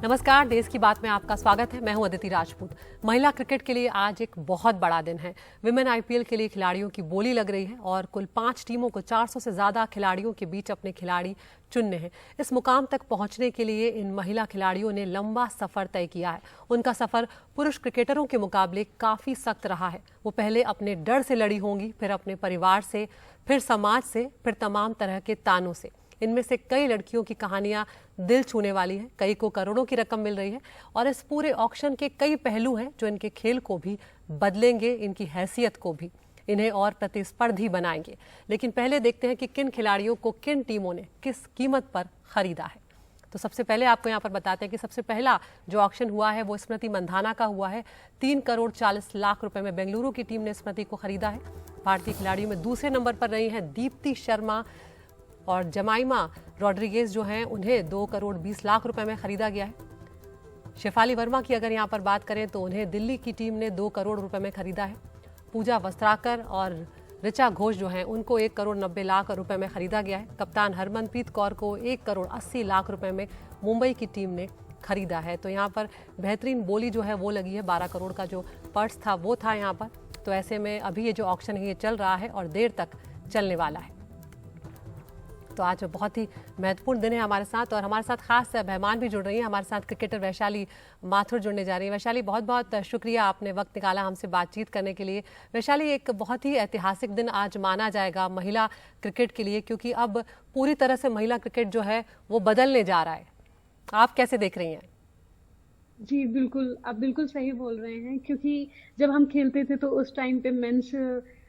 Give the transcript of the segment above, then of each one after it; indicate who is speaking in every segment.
Speaker 1: नमस्कार, देश की बात में आपका स्वागत है। मैं हूं अदिति राजपूत। महिला क्रिकेट के लिए आज एक बहुत बड़ा दिन है। विमेन आईपीएल के लिए खिलाड़ियों की बोली लग रही है और कुल 5 टीमों को 400 से ज्यादा खिलाड़ियों के बीच अपने खिलाड़ी चुनने हैं। इस मुकाम तक पहुंचने के लिए इन महिला खिलाड़ियों ने लंबा सफर तय किया है। उनका सफर पुरुष क्रिकेटरों के मुकाबले काफी सख्त रहा है। वो पहले अपने डर से लड़ी होंगी, फिर अपने परिवार से, फिर समाज से, फिर तमाम तरह के तानों से। इनमें से कई लड़कियों की कहानियां दिल छूने वाली है, कई को करोड़ों की रकम मिल रही है और इस पूरे ऑक्शन के कई पहलू हैं जो इनके खेल को भी बदलेंगे, इनकी हैसियत को भी, इन्हें और प्रतिस्पर्धी बनाएंगे। लेकिन पहले देखते हैं कि किन खिलाड़ियों को किन टीमों ने किस कीमत पर खरीदा है। तो सबसे पहले आपको यहाँ पर बताते हैं कि सबसे पहला जो ऑक्शन हुआ है वो स्मृति मंधाना का हुआ है। 3 करोड़ 40 लाख रुपए में बेंगलुरु की टीम ने स्मृति को खरीदा है। भारतीय खिलाड़ियों में दूसरे नंबर पर रही हैं दीप्ति शर्मा और जमाइमा रॉड्रिगेज जो हैं, उन्हें 2 करोड़ 20 लाख रुपए में खरीदा गया है। शेफाली वर्मा की अगर यहाँ पर बात करें तो उन्हें दिल्ली की टीम ने 2 करोड़ रुपए में खरीदा है। पूजा वस्त्राकर और ऋचा घोष जो हैं, उनको 1 करोड़ 90 लाख रुपए में खरीदा गया है। कप्तान हरमनप्रीत कौर को 1 करोड़ 80 लाख रुपए में मुंबई की टीम ने खरीदा है। तो यहाँ पर बेहतरीन बोली जो है वो लगी है। 12 करोड़ का जो पर्स था वो था यहाँ पर। तो ऐसे में अभी ये जो ऑक्शन है ये चल रहा है और देर तक चलने वाला है। तो आज बहुत ही महत्वपूर्ण दिन है हमारे साथ और हमारे साथ खास मेहमान भी जुड़ रही हैं। हमारे साथ क्रिकेटर वैशाली माथुर जुड़ने जा रही है। वैशाली, बहुत बहुत शुक्रिया, आपने वक्त निकाला हमसे बातचीत करने के लिए। वैशाली, एक बहुत ही ऐतिहासिक दिन आज माना जाएगा महिला क्रिकेट के लिए, क्योंकि अब पूरी तरह से महिला क्रिकेट जो है वो बदलने जा रहा है। आप कैसे देख रही हैं?
Speaker 2: जी बिल्कुल, आप बिल्कुल सही बोल रहे हैं। क्योंकि जब हम खेलते थे तो उस टाइम पे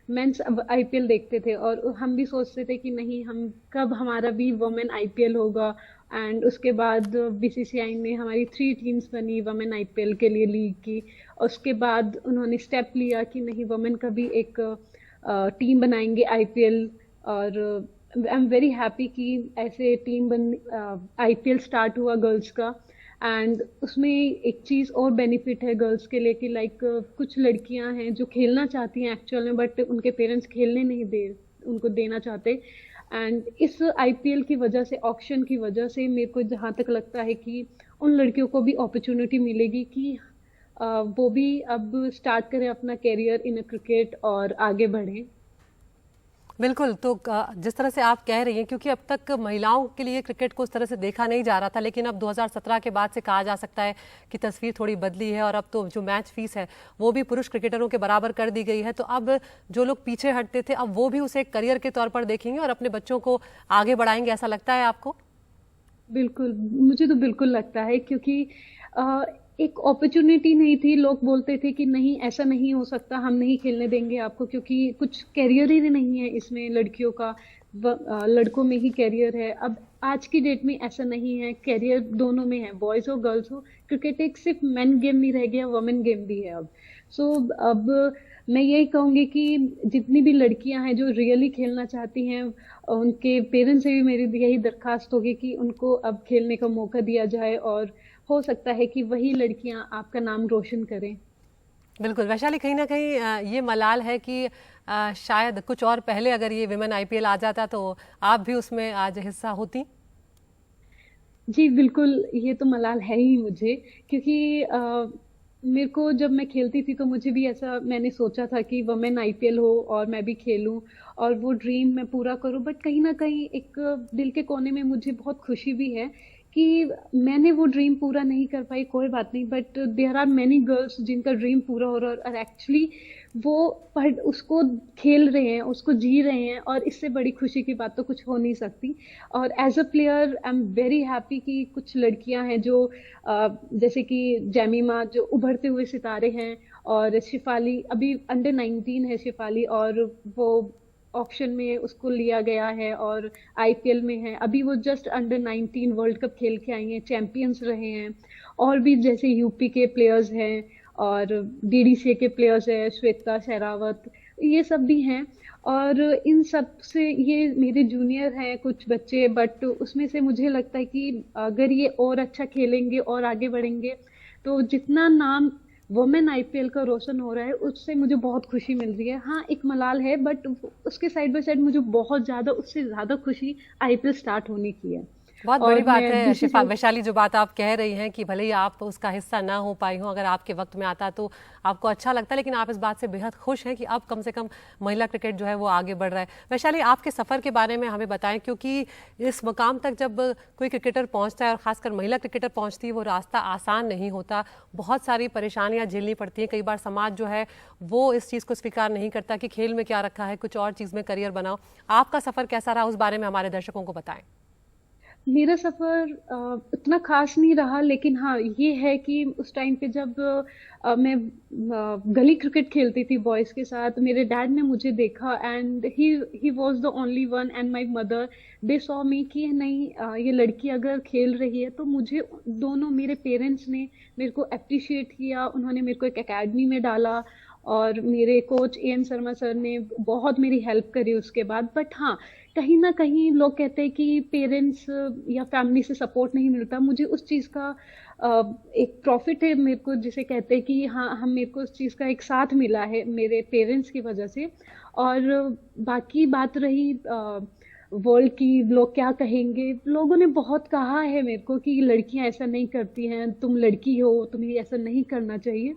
Speaker 2: मेंस अब आईपीएल देखते थे और हम भी सोचते थे कि नहीं, हम कब हमारा भी वुमेन आईपीएल होगा। एंड उसके बाद बीसीसीआई ने हमारी 3 टीम्स बनी वुमेन आईपीएल के लिए लीग की। उसके बाद उन्होंने स्टेप लिया कि नहीं, वुमेन का भी एक टीम बनाएंगे आईपीएल। और आई एम वेरी हैप्पी कि ऐसे टीम बन आईपीएल स्टार्ट हुआ गर्ल्स का। एंड उसमें एक चीज़ और बेनिफिट है गर्ल्स के लिए कि लाइक कुछ लड़कियां हैं जो खेलना चाहती हैं एक्चुअल में, बट उनके पेरेंट्स खेलने नहीं दे उनको देना चाहते। एंड इस आईपीएल की वजह से, ऑक्शन की वजह से, मेरे को जहाँ तक लगता है कि उन लड़कियों को भी अपॉर्चुनिटी मिलेगी कि वो भी अब स्टार्ट करें अपना करियर इन क्रिकेट और आगे बढ़ें।
Speaker 1: बिल्कुल। तो जिस तरह से आप कह रही हैं, क्योंकि अब तक महिलाओं के लिए क्रिकेट को उस तरह से देखा नहीं जा रहा था, लेकिन अब 2017 के बाद से कहा जा सकता है कि तस्वीर थोड़ी बदली है और अब तो जो मैच फीस है वो भी पुरुष क्रिकेटरों के बराबर कर दी गई है। तो अब जो लोग पीछे हटते थे अब वो भी उसे एक करियर के तौर पर देखेंगे और अपने बच्चों को आगे बढ़ाएंगे, ऐसा लगता है आपको?
Speaker 2: बिल्कुल, मुझे तो बिल्कुल लगता है। क्योंकि अ, एक अपॉर्चुनिटी नहीं थी। लोग बोलते थे कि नहीं, ऐसा नहीं हो सकता, हम नहीं खेलने देंगे आपको, क्योंकि कुछ करियर ही नहीं है इसमें लड़कियों का। लड़कों में ही करियर है। अब आज की डेट में ऐसा नहीं है, करियर दोनों में है, बॉयज हो गर्ल्स हो। क्रिकेट एक सिर्फ मेन गेम नहीं रह गया, वुमेन गेम भी है अब। सो अब मैं यही कहूंगी कि जितनी भी लड़कियां हैं जो रियली खेलना चाहती हैं, उनके पेरेंट्स से भी मेरी यही दरखास्त होगी कि उनको अब खेलने का मौका दिया जाए और हो सकता है कि वही लड़कियां आपका नाम रोशन करें।
Speaker 1: बिल्कुल वैशाली, कहीं ना कहीं ये मलाल है कि शायद कुछ और पहले अगर ये विमेन आईपीएल आ जाता तो आप भी उसमें आज हिस्सा होती।
Speaker 2: जी बिल्कुल, ये तो मलाल है ही मुझे। क्योंकि मेरे को जब मैं खेलती थी तो मुझे भी ऐसा मैंने सोचा था कि वुमेन आईपीएल हो और मैं भी खेलूं और वो ड्रीम मैं पूरा करूं। बट कहीं ना कहीं एक दिल के कोने में मुझे बहुत खुशी भी है कि मैंने वो ड्रीम पूरा नहीं कर पाई। कोई बात नहीं, but there are many girls जिनका ड्रीम पूरा हो रहा है और एक्चुअली वो पढ़ उसको खेल रहे हैं, उसको जी रहे हैं। और इससे बड़ी खुशी की बात तो कुछ हो नहीं सकती। और as a player I am very happy कि कुछ लड़कियां हैं जो जैसे कि जैमिमा जो उभरते हुए सितारे हैं, और शिफाली अभी अंडर 19 है शिफाली, और वो ऑक्शन में उसको लिया गया है और आईपीएल में है। अभी वो जस्ट अंडर 19 वर्ल्ड कप खेल के आई हैं, चैंपियंस रहे हैं। और भी जैसे यूपी के प्लेयर्स हैं और डीडीसी के प्लेयर्स हैं, श्वेता शेरावत, ये सब भी हैं। और इन सब से, ये मेरे जूनियर हैं कुछ बच्चे, बट उसमें से मुझे लगता है कि अगर ये और अच्छा खेलेंगे और आगे बढ़ेंगे तो जितना नाम वुमेन आईपीएल का रोशन हो रहा है उससे मुझे बहुत खुशी मिल रही है। हाँ, एक मलाल है, बट उसके साइड बाय साइड मुझे बहुत ज्यादा, उससे ज्यादा खुशी आईपीएल स्टार्ट होने की है।
Speaker 1: बहुत
Speaker 2: और
Speaker 1: बड़ी बात
Speaker 2: मैं
Speaker 1: है शिफा।
Speaker 2: डिसीजन
Speaker 1: वैशाली, जो बात आप कह रही हैं कि भले ही आप उसका हिस्सा ना हो पाई हो, अगर आपके वक्त में आता तो आपको अच्छा लगता, लेकिन आप इस बात से बेहद खुश हैं कि अब कम से कम महिला क्रिकेट जो है वो आगे बढ़ रहा है। वैशाली, आपके सफ़र के बारे में हमें बताएं, क्योंकि इस मुकाम तक जब कोई क्रिकेटर पहुंचता है और खासकर महिला क्रिकेटर पहुंचती है, वो रास्ता आसान नहीं होता, बहुत सारी परेशानियां झेलनी पड़ती हैं। कई बार समाज जो है वो इस चीज़ को स्वीकार नहीं करता कि खेल में क्या रखा है, कुछ और चीज़ में करियर बनाओ। आपका सफ़र कैसा रहा, उस बारे में हमारे दर्शकों को बताएं।
Speaker 2: मेरा सफर उतना खास नहीं रहा, लेकिन हाँ ये है कि उस टाइम पे जब मैं गली क्रिकेट खेलती थी बॉयज के साथ, मेरे डैड ने मुझे देखा and he was the only one, and my mother, they saw me कि नहीं ये लड़की अगर खेल रही है तो मुझे, दोनों मेरे पेरेंट्स ने मेरे को अप्रिशिएट किया, उन्होंने मेरे को एक एकेडमी में डाला और मेरे कोच एन शर्मा सर ने बहुत मेरी हेल्प करी उसके बाद। बट हाँ, कहीं ना कहीं लोग कहते हैं कि पेरेंट्स या फैमिली से सपोर्ट नहीं मिलता। मुझे उस चीज़ का एक प्रॉफिट है मेरे को, जिसे कहते हैं कि हाँ हम, मेरे को उस चीज़ का एक साथ मिला है मेरे पेरेंट्स की वजह से। और बाकी बात रही वर्ल्ड की, लोग क्या कहेंगे, लोगों ने बहुत कहा है मेरे को कि लड़कियां ऐसा नहीं करती हैं, तुम लड़की हो, तुम्हें ऐसा नहीं करना चाहिए।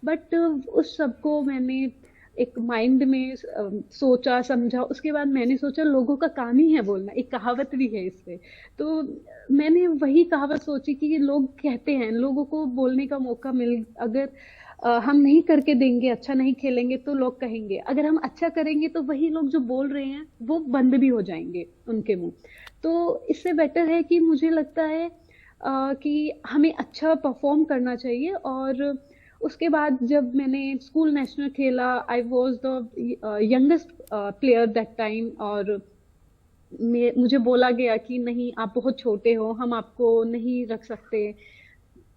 Speaker 2: बट उस सबको मैंने एक माइंड में सोचा समझा, उसके बाद मैंने सोचा लोगों का काम ही है बोलना, एक कहावत भी है इससे। तो मैंने वही कहावत सोची कि ये लोग कहते हैं, लोगों को बोलने का मौका मिल, अगर हम नहीं करके देंगे, अच्छा नहीं खेलेंगे तो लोग कहेंगे, अगर हम अच्छा करेंगे तो वही लोग जो बोल रहे हैं वो बंद भी हो जाएंगे उनके मुंह। तो इससे बेटर है कि मुझे लगता है कि हमें अच्छा परफॉर्म करना चाहिए। और उसके बाद जब मैंने स्कूल नेशनल खेला, I was the youngest player that time, और मुझे बोला गया कि नहीं आप बहुत छोटे हो, हम आपको नहीं रख सकते।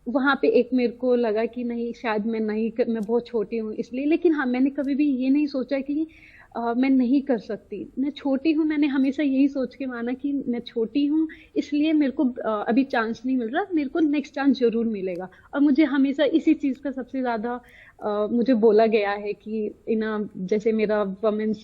Speaker 2: वहां पे एक मेरे को लगा कि नहीं, शायद मैं बहुत छोटी हूँ इसलिए। लेकिन हाँ, मैंने कभी भी ये नहीं सोचा कि मैं नहीं कर सकती, मैं छोटी हूँ। मैंने हमेशा यही सोच के माना कि मैं छोटी हूँ, इसलिए मेरे को अभी चांस नहीं मिल रहा, मेरे को नेक्स्ट चांस जरूर मिलेगा। और मुझे हमेशा इसी चीज का सबसे ज्यादा मुझे बोला गया है कि जैसे मेरा वमेंस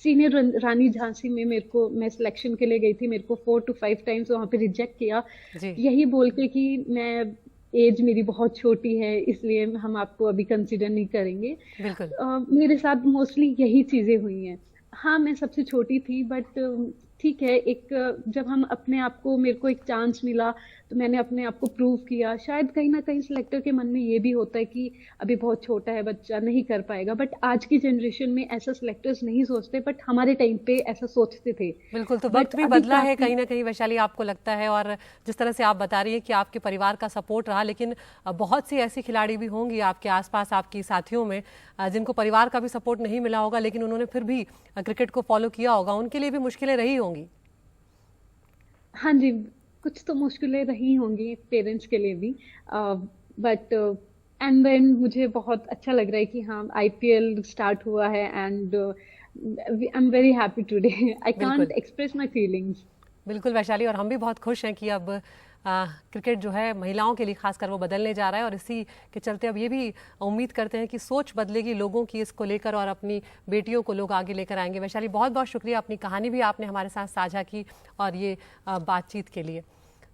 Speaker 2: सीनियर रानी झांसी में मेरे को, मैं सिलेक्शन के लिए गई थी, मेरे को 4 to 5 टाइम्स वहां पे रिजेक्ट किया,
Speaker 1: जी।
Speaker 2: यही बोल के कि मैं, एज मेरी बहुत छोटी है इसलिए हम आपको अभी कंसिडर नहीं करेंगे।
Speaker 1: बिल्कुल।
Speaker 2: मेरे साथ मोस्टली यही चीजें हुई हैं। हाँ, मैं सबसे छोटी थी, बट ठीक है, एक जब हम अपने आप को, मेरे को एक चांस मिला तो मैंने अपने आप को प्रूव किया। शायद कहीं ना कहीं सिलेक्टर के मन में ये भी होता है कि अभी बहुत छोटा है बच्चा, नहीं कर पाएगा, बट आज की जनरेशन में ऐसा सिलेक्टर्स नहीं सोचते, बट हमारे टाइम पे ऐसा सोचते थे।
Speaker 1: बिल्कुल, तो
Speaker 2: बट
Speaker 1: वक्त भी
Speaker 2: अभी
Speaker 1: बदला है
Speaker 2: काफी,
Speaker 1: कहीं ना कहीं वैशाली, आपको लगता है। और जिस तरह से आप बता रही हैं कि आपके परिवार का सपोर्ट रहा, लेकिन बहुत सी ऐसी खिलाड़ी भी होंगी आपके आसपास, आपकी साथियों में, जिनको परिवार का भी सपोर्ट नहीं मिला होगा, लेकिन उन्होंने फिर भी क्रिकेट को फॉलो किया होगा, उनके लिए भी मुश्किलें रही होंगी।
Speaker 2: हाँ जी, कुछ तो मुश्किलें रही होंगी पेरेंट्स के लिए भी, बट एंड देन मुझे बहुत अच्छा लग रहा है कि हाँ आईपीएल स्टार्ट हुआ है, and I am very happy today. I can't
Speaker 1: बिल्कुल
Speaker 2: एक्सप्रेस माय फीलिंग्स।
Speaker 1: बिल्कुल वैशाली, और हम भी बहुत खुश हैं कि अब क्रिकेट जो है महिलाओं के लिए खासकर वो बदलने जा रहा है, और इसी के चलते अब ये भी उम्मीद करते हैं कि सोच बदलेगी लोगों की इसको लेकर, और अपनी बेटियों को लोग आगे लेकर आएंगे। वैशाली, बहुत बहुत शुक्रिया, अपनी कहानी भी आपने हमारे साथ साझा की और ये बातचीत के लिए।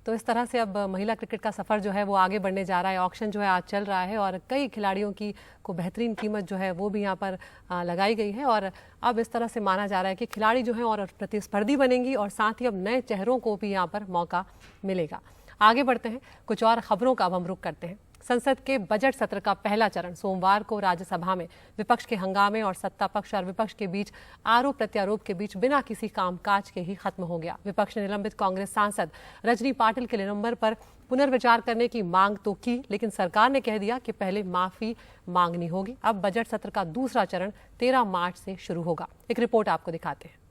Speaker 1: तो इस तरह से अब महिला क्रिकेट का सफ़र जो है वो आगे बढ़ने जा रहा है। ऑक्शन जो है आज चल रहा है और कई खिलाड़ियों की को बेहतरीन कीमत जो है वो भी यहाँ पर लगाई गई है, और अब इस तरह से माना जा रहा है कि खिलाड़ी जो हैं और प्रतिस्पर्धी बनेंगी, और साथ ही अब नए चेहरों को भी यहाँ पर मौका मिलेगा। आगे बढ़ते हैं, कुछ और खबरों का अब हम रुख करते हैं। संसद के बजट सत्र का पहला चरण सोमवार को राज्यसभा में विपक्ष के हंगामे और सत्ता पक्ष और विपक्ष के बीच आरोप प्रत्यारोप के बीच बिना किसी कामकाज के ही खत्म हो गया। विपक्ष ने निलंबित कांग्रेस सांसद रजनी पाटिल के निलंबन पर पुनर्विचार करने की मांग तो की, लेकिन सरकार ने कह दिया कि पहले माफी मांगनी होगी। अब बजट सत्र का दूसरा चरण 13 मार्च से शुरू होगा। एक रिपोर्ट आपको दिखाते हैं।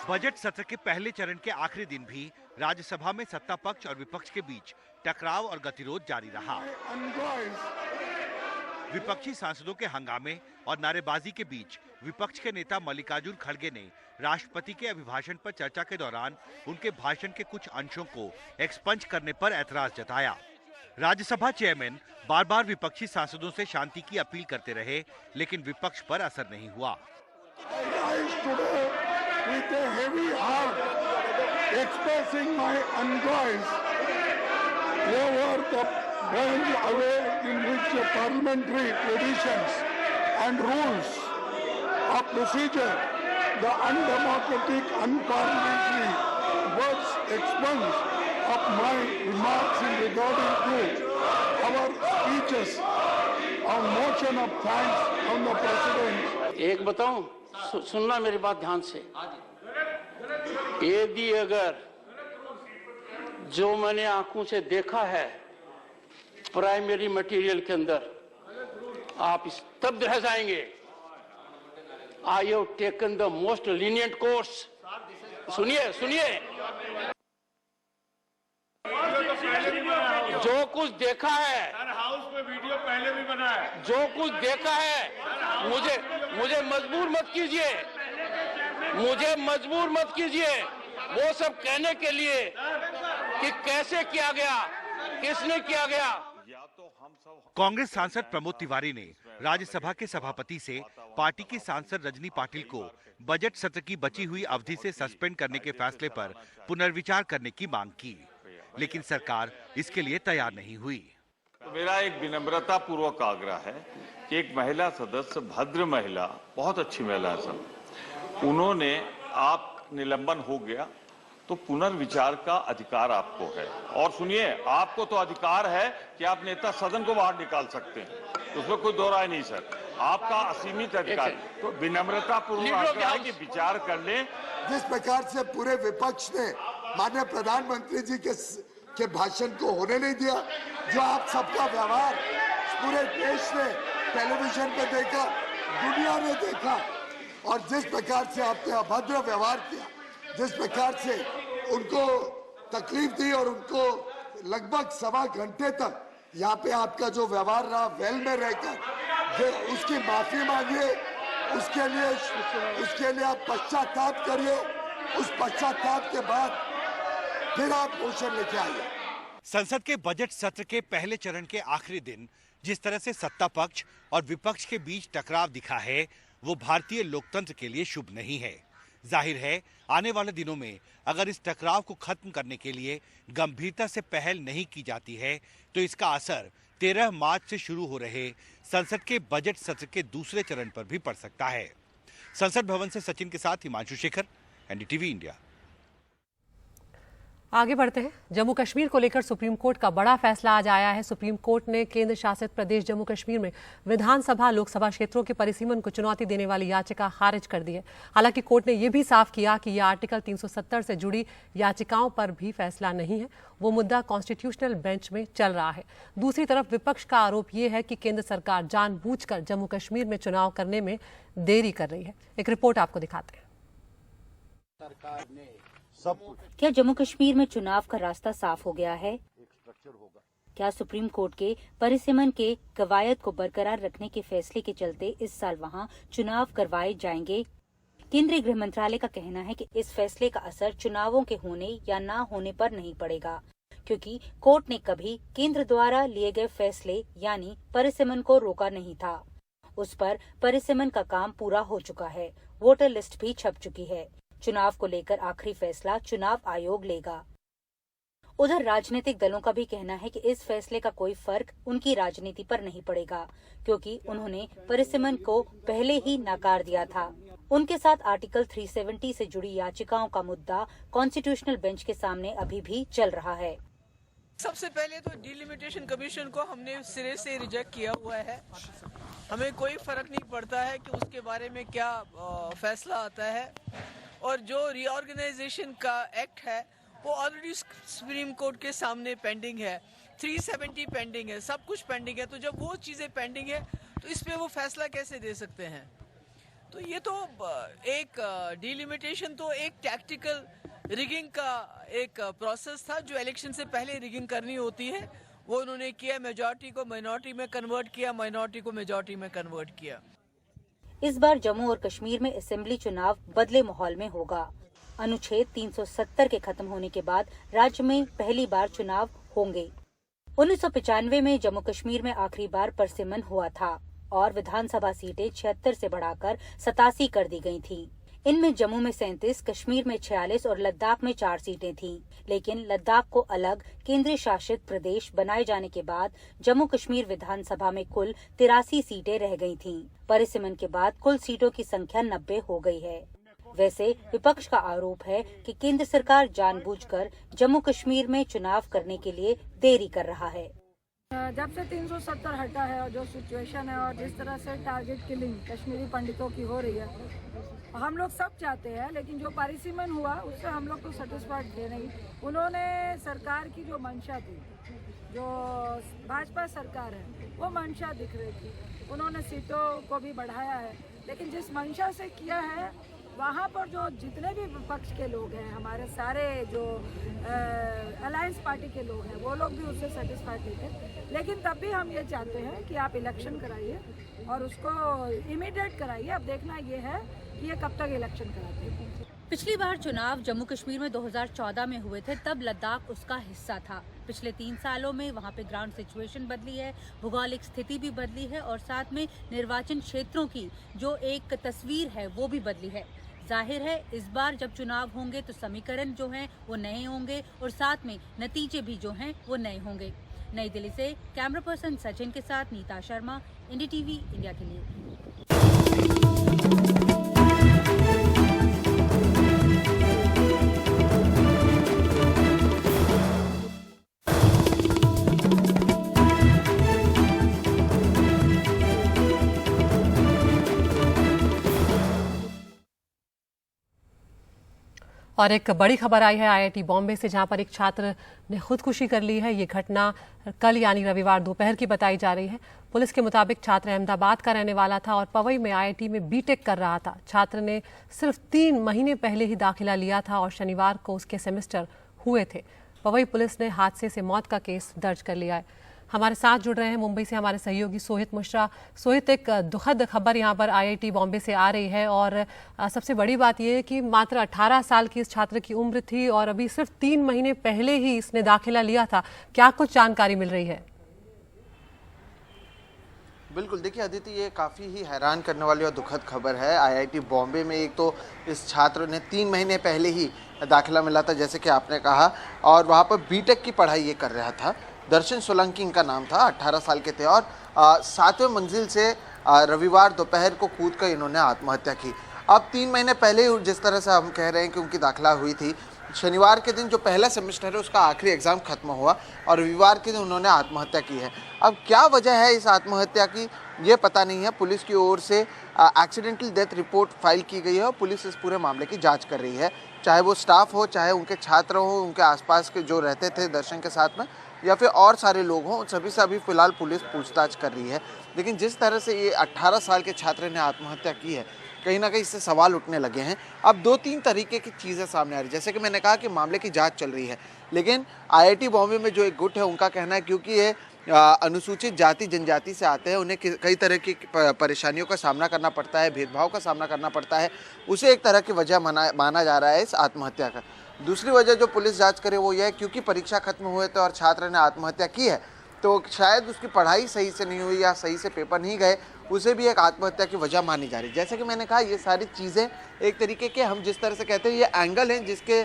Speaker 3: बजट सत्र के पहले चरण के आखिरी दिन भी राज्यसभा में सत्ता पक्ष और विपक्ष के बीच टकराव और गतिरोध जारी रहा। विपक्षी सांसदों के हंगामे और नारेबाजी के बीच विपक्ष के नेता मल्लिकार्जुन खड़गे ने राष्ट्रपति के अभिभाषण पर चर्चा के दौरान उनके भाषण के कुछ अंशों को एक्सपंज करने पर ऐतराज जताया। राज्यसभा चेयरमैन बार-बार विपक्षी सांसदों से शांति की अपील करते रहे, लेकिन विपक्ष पर असर नहीं हुआ।
Speaker 4: rise today with a heavy heart, expressing my anguish over the bent way in which the parliamentary traditions and rules of procedure, the undemocratic, unparliamentary words expunged of my remarks in regarding to our speeches on motion of thanks on the President.
Speaker 5: एक बताऊं, सुनना मेरी बात ध्यान से। यदि अगर जो मैंने आंखों से देखा है प्राइमरी मटेरियल के अंदर, आप स्तब्ध रह जाएंगे। I have taken the most lenient course. सुनिए सुनिए, जो कुछ देखा है,
Speaker 6: हाउस में वीडियो पहले भी बना है,
Speaker 5: जो कुछ देखा है, मुझे मजबूर मत कीजिए, मुझे मजबूर मत कीजिए। वो सब कहने के लिए कि कैसे किया गया, किसने किया गया।
Speaker 3: कांग्रेस सांसद प्रमोद तिवारी ने राज्यसभा के सभापति से पार्टी की सांसद रजनी पाटिल को बजट सत्र की बची हुई अवधि से सस्पेंड करने के फैसले पर पुनर्विचार करने की मांग की, लेकिन सरकार इसके लिए तैयार नहीं हुई।
Speaker 6: तो मेरा एक विनम्रता पूर्वक आग्रह है कि एक महिला सदस्य, भद्र महिला, बहुत अच्छी महिला है सब, उन्होंने आप निलंबन हो गया तो पुनर्विचार का अधिकार आपको है। और सुनिए, आपको तो अधिकार है कि आप नेता सदन को बाहर निकाल सकते हैं, उसमें कोई दो राय नहीं सर, आपका असीमित अधिकार। तो विनम्रता पूर्वक आग्रह है कि विचार कर लें।
Speaker 4: जिस प्रकार से पूरे विपक्ष ने माननीय प्रधानमंत्री जी के भाषण को होने नहीं दिया, जो आप सबका व्यवहार पूरे देश ने टेलीविजन पे देखा, दुनिया ने देखा, और जिस प्रकार से आपने अभद्र व्यवहार किया, जिस प्रकार से उनको तकलीफ दी और उनको लगभग सवा घंटे तक यहाँ पे आपका जो व्यवहार रहा वेल में रहकर, उसकी माफी मांगिए, उसके लिए आप पश्चाताप करिए। उस पश्चाताप के बाद फिर आप मोशन लेके आइए।
Speaker 3: संसद के बजट सत्र के पहले चरण के आखिरी दिन जिस तरह से सत्ता पक्ष और विपक्ष के बीच टकराव दिखा है, वो भारतीय लोकतंत्र के लिए शुभ नहीं है। जाहिर है, आने वाले दिनों में अगर इस टकराव को खत्म करने के लिए गंभीरता से पहल नहीं की जाती है, तो इसका असर 13 मार्च से शुरू हो रहे संसद के बजट सत्र के दूसरे चरण पर भी पड़ सकता है। संसद भवन से सचिन के साथ हिमांशु शेखर, एनडीटीवी इंडिया।
Speaker 1: आगे बढ़ते हैं। जम्मू कश्मीर को लेकर सुप्रीम कोर्ट का बड़ा फैसला आज आया है। सुप्रीम कोर्ट ने केंद्र शासित प्रदेश जम्मू कश्मीर में विधानसभा लोकसभा क्षेत्रों के परिसीमन को चुनौती देने वाली याचिका खारिज कर दी है। हालांकि कोर्ट ने यह भी साफ किया कि यह आर्टिकल 370 से जुड़ी याचिकाओं पर भी फैसला नहीं है, वो मुद्दा कॉन्स्टिट्यूशनल बेंच में चल रहा है। दूसरी तरफ विपक्ष का आरोप यह है कि केंद्र सरकार जानबूझकर जम्मू कश्मीर में चुनाव करने में देरी कर रही है। एक रिपोर्ट आपको दिखाते हैं।
Speaker 7: क्या जम्मू कश्मीर में चुनाव का रास्ता साफ हो गया है? क्या सुप्रीम कोर्ट के परिसीमन के कवायद को बरकरार रखने के फैसले के चलते इस साल वहां चुनाव करवाए जाएंगे? केंद्रीय गृह मंत्रालय का कहना है कि इस फैसले का असर चुनावों के होने या ना होने पर नहीं पड़ेगा, क्योंकि कोर्ट ने कभी केंद्र द्वारा लिए गए फैसले यानी परिसीमन को रोका नहीं था। उस पर परिसीमन का काम पूरा हो चुका है, वोटर लिस्ट भी छप चुकी है। चुनाव को लेकर आखिरी फैसला चुनाव आयोग लेगा। उधर राजनीतिक दलों का भी कहना है कि इस फैसले का कोई फर्क उनकी राजनीति पर नहीं पड़ेगा, क्योंकि उन्होंने परिसीमन को पहले ही नकार दिया था। उनके साथ आर्टिकल 370 से जुड़ी याचिकाओं का मुद्दा कॉन्स्टिट्यूशनल बेंच के सामने अभी भी चल रहा है।
Speaker 8: सबसे पहले तो डिलिमिटेशन कमीशन को हमने सिरे से रिजेक्ट किया हुआ है। हमें कोई फर्क नहीं पड़ता है कि उसके बारे में क्या फैसला आता है, और जो रीऑर्गेनाइजेशन का एक्ट है वो ऑलरेडी सुप्रीम कोर्ट के सामने पेंडिंग है, 370 पेंडिंग है, सब कुछ पेंडिंग है। तो जब वो चीज़ें पेंडिंग है तो इस पे वो फैसला कैसे दे सकते हैं? तो ये तो एक डिलिमिटेशन तो एक टैक्टिकल रिगिंग का एक प्रोसेस था, जो इलेक्शन से पहले रिगिंग करनी होती है, वो उन्होंने किया। मेजॉरिटी को माइनॉरिटी में कन्वर्ट किया, माइनॉरिटी को मेजॉरिटी में कन्वर्ट किया।
Speaker 7: इस बार जम्मू और कश्मीर में असेंबली चुनाव बदले माहौल में होगा। अनुच्छेद 370 के खत्म होने के बाद राज्य में पहली बार चुनाव होंगे। 1995 में जम्मू कश्मीर में आखिरी बार परिसीमन हुआ था और विधानसभा सीटें 76 से बढ़ाकर 87 कर दी गई थी। इनमें जम्मू में 37, कश्मीर में 46 और लद्दाख में 4 सीटें थीं। लेकिन लद्दाख को अलग केंद्रीय शासित प्रदेश बनाए जाने के बाद जम्मू कश्मीर विधानसभा में कुल 83 सीटें रह गई थीं। परिसीमन के बाद कुल सीटों की संख्या 90 हो गई है। वैसे विपक्ष का आरोप है कि केंद्र सरकार जानबूझकर जम्मू कश्मीर में चुनाव करने के लिए देरी कर रहा है।
Speaker 9: जब से 370 हटा है और जो सिचुएशन है और जिस तरह से टारगेट किलिंग कश्मीरी पंडितों की हो रही है, हम लोग सब चाहते हैं, लेकिन जो परिसीमन हुआ उससे हम लोग तो सेटिस्फाइड थे नहीं। उन्होंने सरकार की जो मंशा थी, जो भाजपा सरकार है, वो मंशा दिख रही थी। उन्होंने सीटों को भी बढ़ाया है, लेकिन जिस मंशा से किया है वहाँ पर जो जितने भी विपक्ष के लोग हैं, हमारे सारे जो अलायंस पार्टी के लोग हैं, वो लोग भी उससे सेटिस्फाइड नहीं थे। लेकिन तब भी हम ये चाहते हैं कि आप इलेक्शन कराइए और उसको इमीडिएट कराइए। अब देखना ये है कि ये कब तक इलेक्शन कराते हैं।
Speaker 7: पिछली बार चुनाव जम्मू कश्मीर में 2014 में हुए थे, तब लद्दाख उसका हिस्सा था। पिछले 3 सालों में वहाँ पे ग्राउंड सिचुएशन बदली है, भौगोलिक स्थिति भी बदली है और साथ में निर्वाचन क्षेत्रों की जो एक तस्वीर है वो भी बदली है। जाहिर है इस बार जब चुनाव होंगे तो समीकरण जो हैं वो नए होंगे और साथ में नतीजे भी जो हैं वो नए होंगे। नई दिल्ली से कैमरा पर्सन सचिन के साथ नीता शर्मा, NDTV इंडिया के लिए।
Speaker 1: और एक बड़ी खबर आई है IIT बॉम्बे से, जहां पर एक छात्र ने खुदकुशी कर ली है। ये घटना कल यानी रविवार दोपहर की बताई जा रही है। पुलिस के मुताबिक छात्र अहमदाबाद का रहने वाला था और पवई में IIT में BTech कर रहा था। छात्र ने सिर्फ 3 महीने पहले ही दाखिला लिया था और शनिवार को उसके सेमेस्टर हुए थे। पवई पुलिस ने हादसे से मौत का केस दर्ज कर लिया है। हमारे साथ जुड़ रहे हैं मुंबई से हमारे सहयोगी सोहित मिश्रा। सोहित, एक दुखद खबर यहाँ पर IIT बॉम्बे से आ रही है और सबसे बड़ी बात यह है कि मात्र 18 साल की इस छात्र की उम्र थी और अभी सिर्फ 3 महीने पहले ही इसने दाखिला लिया था। क्या कुछ जानकारी मिल रही है?
Speaker 10: बिल्कुल, देखिए अदिति, ये काफ़ी ही हैरान करने वाली और दुखद खबर है। IIT बॉम्बे में एक तो इस छात्र ने 3 महीने पहले ही दाखिला मिला था, जैसे कि आपने कहा, और वहाँ पर BTech की पढ़ाई ये कर रहा था। दर्शन सोलंकी इनका नाम था, 18 साल के थे और 7वें मंजिल से रविवार दोपहर को कूद कर इन्होंने आत्महत्या की। अब 3 महीने पहले जिस तरह से हम कह रहे हैं कि उनकी दाखिला हुई थी, शनिवार के दिन जो पहला सेमेस्टर है उसका आखिरी एग्ज़ाम खत्म हुआ और रविवार के दिन उन्होंने आत्महत्या की है। अब क्या वजह है इस आत्महत्या की, ये पता नहीं है। पुलिस की ओर से एक्सीडेंटल डेथ रिपोर्ट फाइल की गई है और पुलिस इस पूरे मामले की जांच कर रही है। चाहे वो स्टाफ हो, चाहे उनके छात्र हो, उनके आसपास के जो रहते थे दर्शन के साथ में, या फिर और सारे लोग हों, सभी से अभी फ़िलहाल पुलिस पूछताछ कर रही है। लेकिन जिस तरह से ये 18 साल के छात्र ने आत्महत्या की है, कहीं ना कहीं इससे सवाल उठने लगे हैं। अब 2-3 तरीके की चीज़ें सामने आ रही है। जैसे कि मैंने कहा कि मामले की जांच चल रही है, लेकिन IIT बॉम्बे में जो एक गुट है उनका कहना है क्योंकि ये अनुसूचित जाति जनजाति से आते हैं, उन्हें कई तरह की परेशानियों का सामना करना पड़ता है, भेदभाव का सामना करना पड़ता है, उसे एक तरह की वजह माना जा रहा है इस आत्महत्या का। दूसरी वजह जो पुलिस जांच करे वो ये है क्योंकि परीक्षा खत्म हुए थे और छात्र ने आत्महत्या की है, तो शायद उसकी पढ़ाई सही से नहीं हुई या सही से पेपर नहीं गए, उसे भी एक आत्महत्या की वजह मानी जा रही है। जैसे कि मैंने कहा, ये सारी चीज़ें एक तरीके के, हम जिस तरह से कहते हैं, ये एंगल हैं जिसके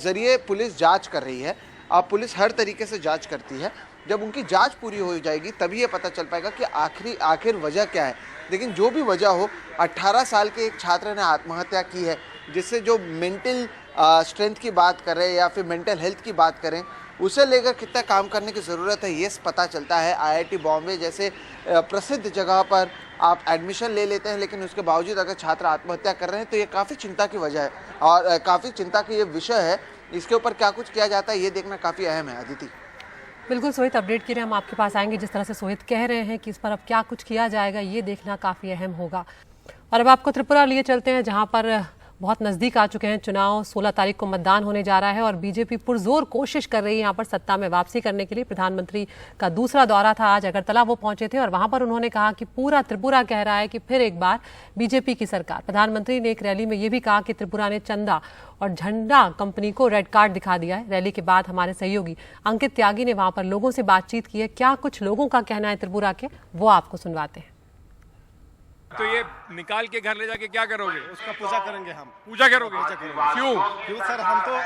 Speaker 10: ज़रिए पुलिस जांच कर रही है। अब पुलिस हर तरीके से जांच करती है, जब उनकी जांच पूरी हो जाएगी तभी ये पता चल पाएगा कि आखिर वजह क्या है। लेकिन जो भी वजह हो, 18 साल के एक छात्र ने आत्महत्या की है, जिससे जो मेंटल स्ट्रेंथ की बात करें या फिर मेंटल हेल्थ की बात करें, उसे लेकर कितना काम करने की ज़रूरत है ये पता चलता है। IIT बॉम्बे जैसे प्रसिद्ध जगह पर आप एडमिशन ले लेते हैं, लेकिन उसके बावजूद अगर छात्र आत्महत्या कर रहे हैं तो ये काफ़ी चिंता की वजह है और काफ़ी चिंता की ये विषय है। इसके ऊपर क्या कुछ किया जाता है ये देखना काफ़ी अहम है। अदिति,
Speaker 1: बिल्कुल सोहित, अपडेट के लिए हम आपके पास आएंगे। जिस तरह से सोहित कह रहे हैं कि इस पर अब क्या कुछ किया जाएगा ये देखना काफ़ी अहम होगा। और अब आपको त्रिपुरा लिए चलते हैं, जहां पर बहुत नज़दीक आ चुके हैं चुनाव। 16 तारीख को मतदान होने जा रहा है और बीजेपी पुरजोर कोशिश कर रही है यहाँ पर सत्ता में वापसी करने के लिए। प्रधानमंत्री का दूसरा दौरा था, आज अगरतला वो पहुंचे थे और वहां पर उन्होंने कहा कि पूरा त्रिपुरा कह रहा है कि फिर एक बार बीजेपी की सरकार। प्रधानमंत्री ने एक रैली में ये भी कहा कि त्रिपुरा ने चंदा और झंडा कंपनी को रेड कार्ड दिखा दिया है। रैली के बाद हमारे सहयोगी अंकित त्यागी ने वहां पर लोगों से बातचीत की है। क्या कुछ लोगों का कहना है त्रिपुरा के, वो आपको सुनवाते हैं।
Speaker 11: तो ये निकाल के घर ले जाके क्या करोगे?
Speaker 12: उसका पूजा करेंगे हम।
Speaker 11: पूजा करोगे? क्यों?
Speaker 12: क्यों सर, हम तो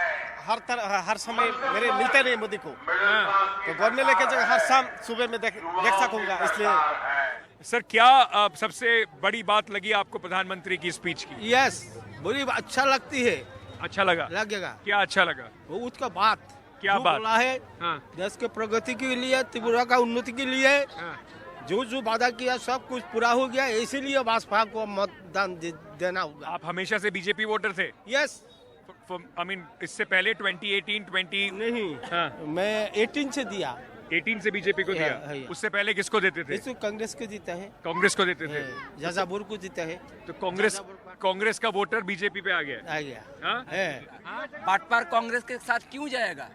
Speaker 12: हर समय मेरे मिलते नहीं मोदी को, तो घर में लेके जगह हर शाम सुबह में देख सकूंगा, इसलिए।
Speaker 11: सर, क्या सबसे बड़ी बात लगी आपको प्रधानमंत्री की स्पीच की?
Speaker 12: यस, बड़ी अच्छा लगती है।
Speaker 11: अच्छा लगा?
Speaker 12: लगेगा।
Speaker 11: क्या अच्छा लगा?
Speaker 12: वो उसका बात,
Speaker 11: क्या बात
Speaker 12: बोला है? देश के प्रगति के लिए, त्रिपुरा का उन्नति के लिए जो वादा किया सब कुछ पूरा हो गया, इसीलिए भाजपा को मतदान देना होगा।
Speaker 11: आप हमेशा से बीजेपी वोटर थे?
Speaker 12: यस।
Speaker 11: आई मीन इससे पहले 2018
Speaker 12: नहीं, मैं 18 से दिया।
Speaker 11: 18 से बीजेपी को दिया? उससे पहले किसको देते थे?
Speaker 12: इसको कांग्रेस को जीता है।
Speaker 11: कांग्रेस को देते थे?
Speaker 12: जाजापुर को जीता है।
Speaker 11: तो कांग्रेस का वोटर बीजेपी पे आ गया?
Speaker 13: बाटपार कांग्रेस के साथ क्यों जाएगा?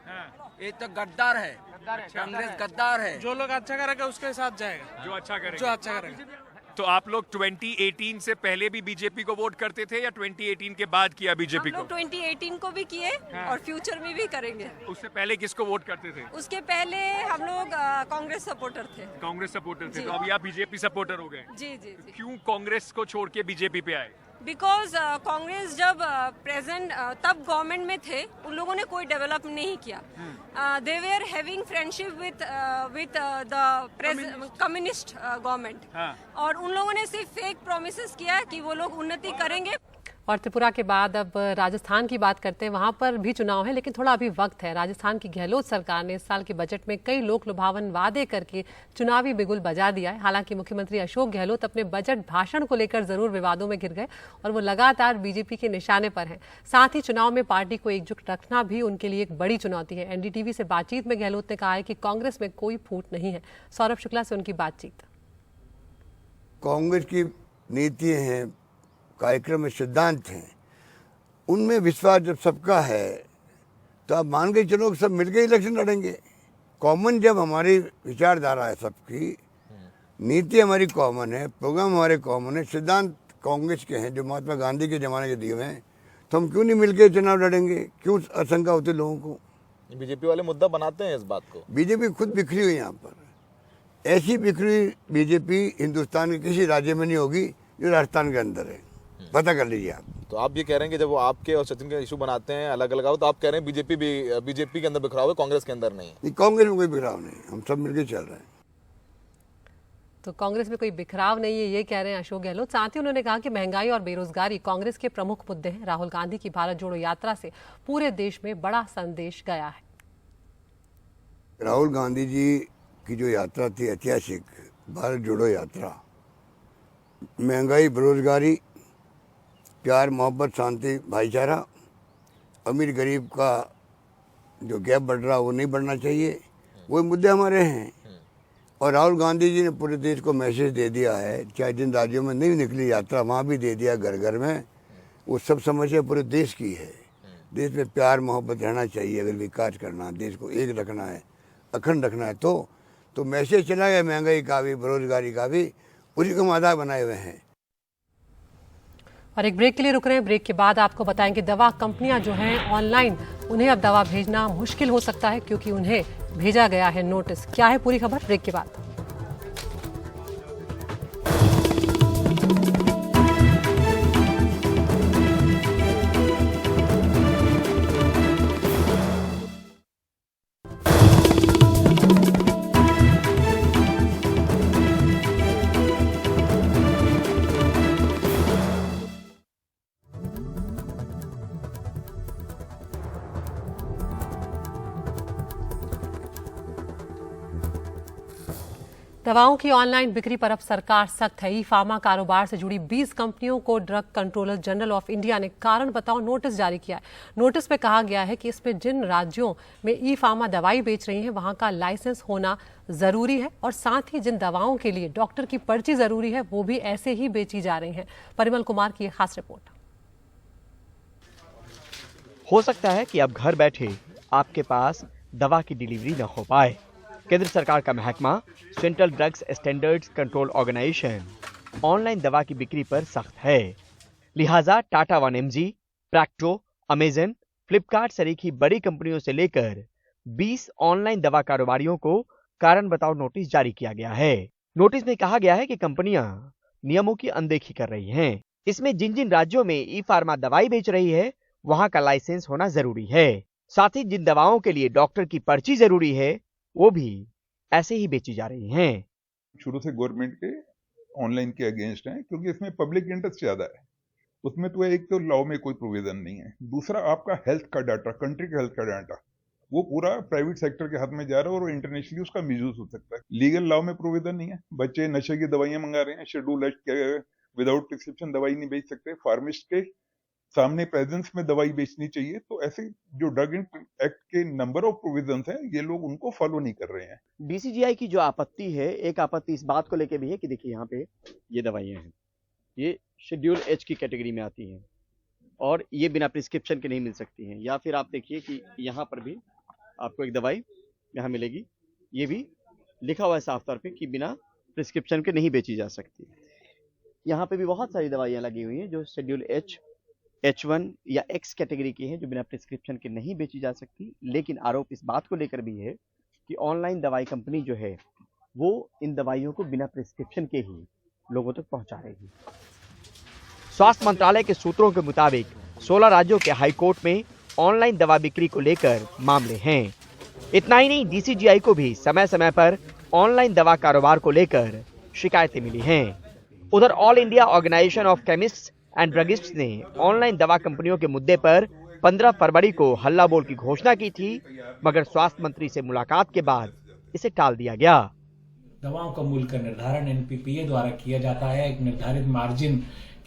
Speaker 13: ये तो गद्दार है, कांग्रेस गद्दार है।
Speaker 12: जो लोग अच्छा करेगा उसके साथ जाएगा।
Speaker 11: जो अच्छा करेगा?
Speaker 12: जो अच्छा करेगा।
Speaker 11: तो आप लोग 2018 से पहले भी बीजेपी को वोट करते थे या 2018 के बाद किया बीजेपी को?
Speaker 14: हम लोग 2018 को भी किए और फ्यूचर में भी करेंगे।
Speaker 11: उससे पहले किसको वोट करते थे?
Speaker 14: उसके पहले हम लोग कांग्रेस सपोर्टर थे।
Speaker 11: कांग्रेस सपोर्टर थे, तो अभी आप बीजेपी सपोर्टर हो गए?
Speaker 14: जी जी जी।
Speaker 11: क्यों कांग्रेस को छोड़ के बीजेपी पे आए?
Speaker 14: बिकॉज कांग्रेस जब प्रेजेंट तब गवर्नमेंट में थे, उन लोगों ने कोई डेवलप नहीं किया। They were having friendship with the communist government, और उन लोगों ने सिर्फ फेक प्रोमिसेस किया कि वो लोग उन्नति करेंगे।
Speaker 1: और त्रिपुरा के बाद अब राजस्थान की बात करते हैं। वहां पर भी चुनाव है, लेकिन थोड़ा अभी वक्त है। राजस्थान की गहलोत सरकार ने इस साल के बजट में कई लोक लुभावन वादे करके चुनावी बिगुल बजा दिया है। हालांकि मुख्यमंत्री अशोक गहलोत अपने बजट भाषण को लेकर जरूर विवादों में घिर गए और वो लगातार बीजेपी के निशाने पर हैं। साथ ही चुनाव में पार्टी को एकजुट रखना भी उनके लिए एक बड़ी चुनौती है। एनडीटीवी से बातचीत में गहलोत ने कहा है कि कांग्रेस में कोई फूट नहीं है। सौरभ शुक्ला से उनकी बातचीत।
Speaker 15: कांग्रेस की नीतियां हैं, कार्यक्रम में सिद्धांत हैं, उनमें विश्वास जब सबका है तो आप मान के चलो सब मिलकर इलेक्शन लड़ेंगे। कॉमन जब हमारी विचारधारा है, सबकी नीति हमारी कॉमन है, प्रोग्राम हमारे कॉमन है, सिद्धांत कांग्रेस के हैं जो महात्मा गांधी के ज़माने के दिए हुए हैं, तो हम क्यों नहीं मिलकर चुनाव लड़ेंगे? क्यों आशंका होती लोगों को?
Speaker 16: बीजेपी वाले मुद्दा बनाते हैं इस बात को।
Speaker 15: बीजेपी खुद बिखरी हुई, यहाँ पर ऐसी बिखरी बीजेपी हिंदुस्तान के किसी राज्य में नहीं होगी जो राजस्थान के अंदर है, पता कर लीजिए आप।
Speaker 16: तो आप ये कह रहे हैं कि जब वो आपके और सचिन के इशू बनाते हैं अलग अलग, तो आप कह रहे हैं बीजेपी के अंदर बिखराव है, कांग्रेस के अंदर नहीं?
Speaker 15: कांग्रेस में कोई बिखराव नहीं, हम सब मिलकर चल रहे हैं।
Speaker 1: तो कांग्रेस में कोई बिखराव नहीं है, ये कह रहे हैं अशोक गहलोत। साथ ही उन्होंने कहा कि महंगाई और बेरोजगारी कांग्रेस के प्रमुख मुद्दे हैं। राहुल गांधी की भारत जोड़ो यात्रा से पूरे देश में बड़ा संदेश गया है।
Speaker 15: राहुल गांधी जी की जो यात्रा थी ऐतिहासिक, भारत जोड़ो यात्रा, महंगाई, बेरोजगारी, प्यार, मोहब्बत, शांति, भाईचारा, अमीर गरीब का जो गैप बढ़ रहा वो नहीं बढ़ना चाहिए, वो मुद्दे हमारे हैं। और राहुल गांधी जी ने पूरे देश को मैसेज दे दिया है, चाहे जिन राज्यों में नहीं निकली यात्रा वहाँ भी दे दिया, घर घर में। वो सब समस्या पूरे देश की है। देश में प्यार मोहब्बत रहना चाहिए। अगर विकास करना है, देश को एक रखना है, अखंड रखना है, तो मैसेज चला गया महंगाई का भी, बेरोजगारी का भी, उसी को हम आधार बनाए हुए हैं।
Speaker 1: और एक ब्रेक के लिए रुक रहे हैं। ब्रेक के बाद आपको बताएंगे दवा कंपनियां जो हैं ऑनलाइन, उन्हें अब दवा भेजना मुश्किल हो सकता है क्योंकि उन्हें भेजा गया है नोटिस। क्या है पूरी खबर, ब्रेक के बाद। दवाओं की ऑनलाइन बिक्री पर अब सरकार सख्त है। ई फार्मा कारोबार से जुड़ी 20 कंपनियों को drug controller general of India ने कारण बताओ नोटिस जारी किया है। नोटिस में कहा गया है कि इसमें जिन राज्यों में ई फार्मा दवाई बेच रही हैं वहां का लाइसेंस होना जरूरी है और साथ ही जिन दवाओं के लिए डॉक्टर की पर्ची जरूरी है वो भी ऐसे ही बेची जा रही हैं। परिमल कुमार की खास रिपोर्ट।
Speaker 17: हो सकता है कि अब घर बैठे आपके पास दवा की डिलीवरी न हो पाए। केंद्र सरकार का महकमा central drugs standards control organisation online दवा की बिक्री पर सख्त है। लिहाजा Tata 1mg, Practo, Amazon, Flipkart सरीखी बड़ी कंपनियों से लेकर 20 ऑनलाइन दवा कारोबारियों को कारण बताओ नोटिस जारी किया गया है। नोटिस में कहा गया है कि कंपनियां नियमों की अनदेखी कर रही हैं। इसमें जिन जिन राज्यों में ई फार्मा दवाई बेच रही है वहां का लाइसेंस होना जरूरी है। साथ ही जिन दवाओं के लिए डॉक्टर की पर्ची जरूरी है वो भी ऐसे ही बेची जा रही हैं।
Speaker 18: शुरू से गवर्नमेंट के ऑनलाइन के अगेंस्ट हैं, क्योंकि इसमें पब्लिक इंटरेस्ट ज्यादा है। उसमें तो एक तो लॉ में कोई प्रोविजन नहीं है, दूसरा आपका हेल्थ का डाटा, कंट्री का हेल्थ का डाटा वो पूरा प्राइवेट सेक्टर के हाथ में जा रहा है और इंटरनेशनली उसका मिसयूज हो सकता है। लीगल लॉ में प्रोविजन नहीं है। बच्चे नशे की दवाइयां मंगा रहे हैं, शेड्यूल एक्ट के विदाउट प्रिस्क्रिप्शन दवाई नहीं बेच सकते। फार्मिस्ट के सामने प्रेजेंस में दवाई बेचनी चाहिए। तो ऐसे जो ड्रग एक्ट के नंबर ऑफ प्रोविजंस हैं ये लोग उनको फॉलो नहीं कर रहे हैं।
Speaker 17: डीसीजीआई की जो आपत्ति है, एक आपत्ति इस बात को लेकर भी है कि देखिए यहाँ पे ये दवाइयां हैं, ये शेड्यूल एच की कैटेगरी में आती हैं और ये बिना प्रिस्क्रिप्शन के नहीं मिल सकती हैं। या फिर आप देखिए कि यहाँ पर भी आपको एक दवाई यहाँ मिलेगी, ये भी लिखा हुआ है साफ तौर पे कि बिना प्रिस्क्रिप्शन के नहीं बेची जा सकती। यहाँ पे भी बहुत सारी दवाइयाँ लगी हुई हैं जो शेड्यूल एच, H1 या X कैटेगरी की हैं जो बिना प्रिस्क्रिप्शन के नहीं बेची जा सकती। लेकिन आरोप इस बात को लेकर भी है कि ऑनलाइन दवाई कंपनी जो है वो इन दवाइयों को बिना प्रिस्क्रिप्शन के ही लोगों तक पहुंचा रही है। स्वास्थ्य मंत्रालय के सूत्रों के मुताबिक 16 राज्यों के हाई कोर्ट में ऑनलाइन दवा बिक्री को लेकर मामले हैं। इतना ही नहीं, डीसीजीआई को भी समय समय पर ऑनलाइन दवा कारोबार को लेकर शिकायतें मिली हैं। उधर All India Organisation of Chemists and Druggists ने ऑनलाइन दवा कंपनियों के मुद्दे पर 15 फरवरी को हल्ला बोल की घोषणा की थी, मगर स्वास्थ्य मंत्री से मुलाकात के बाद इसे टाल दिया गया।
Speaker 19: दवाओं का मूल्य का निर्धारण एनपीपीए द्वारा किया जाता है। एक निर्धारित मार्जिन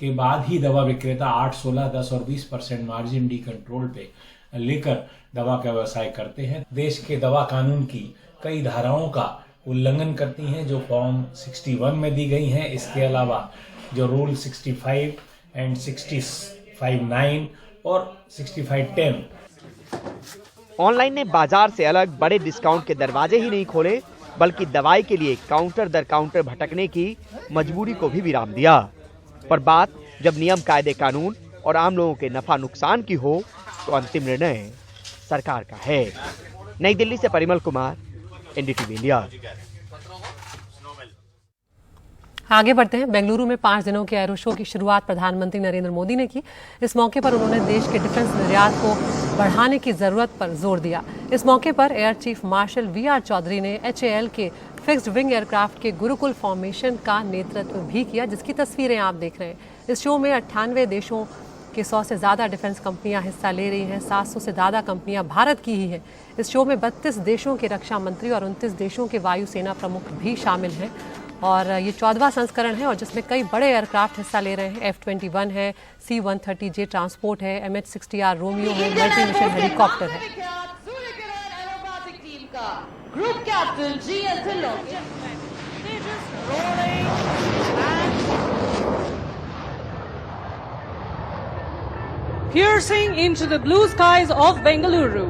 Speaker 19: के बाद ही दवा विक्रेता 8, 16, 10 और 20% मार्जिन डी कंट्रोल पे लेकर दवा का व्यवसाय करते हैं। देश के दवा कानून की कई धाराओं का उल्लंघन करती हैं जो फॉर्म 61 में दी गई हैं। इसके अलावा जो रूल 65 एंड 65(9) और 65(10).
Speaker 17: ऑनलाइन ने बाजार से अलग बड़े डिस्काउंट के दरवाजे ही नहीं खोले, बल्कि दवाई के लिए काउंटर दर काउंटर भटकने की मजबूरी को भी विराम दिया। पर बात जब नियम, कायदे, कानून और आम लोगों के नफा नुकसान की हो तो अंतिम निर्णय सरकार का है। नई दिल्ली से परिमल कुमार, एनडीटीवी इंडिया।
Speaker 1: आगे बढ़ते हैं। बेंगलुरु में 5 दिनों के एरो शो की शुरुआत प्रधानमंत्री नरेंद्र मोदी ने की। इस मौके पर उन्होंने देश के डिफेंस निर्यात को बढ़ाने की जरूरत पर जोर दिया। इस मौके पर air chief marshal VR Chaudhary ने HAL के फिक्स्ड विंग एयरक्राफ्ट के गुरुकुल फॉर्मेशन का नेतृत्व भी किया, जिसकी तस्वीरें आप देख रहे हैं। इस शो में 98 देशों के 100 से ज़्यादा डिफेंस कंपनियां हिस्सा ले रही हैं। 700 से ज़्यादा कंपनियां भारत की ही हैं। इस शो में 32 देशों के रक्षा मंत्री और 29 देशों के वायुसेना प्रमुख भी शामिल हैं। और ये 14वां संस्करण है और जिसमें कई बड़े एयरक्राफ्ट हिस्सा ले रहे हैं। F-21 है, C-130J ट्रांसपोर्ट है, MH-60R रोमियो है, मल्टी मिशन हेलीकॉप्टर है।
Speaker 20: Group captain GL Dhillon.
Speaker 21: Piercing into the blue skies of Bengaluru.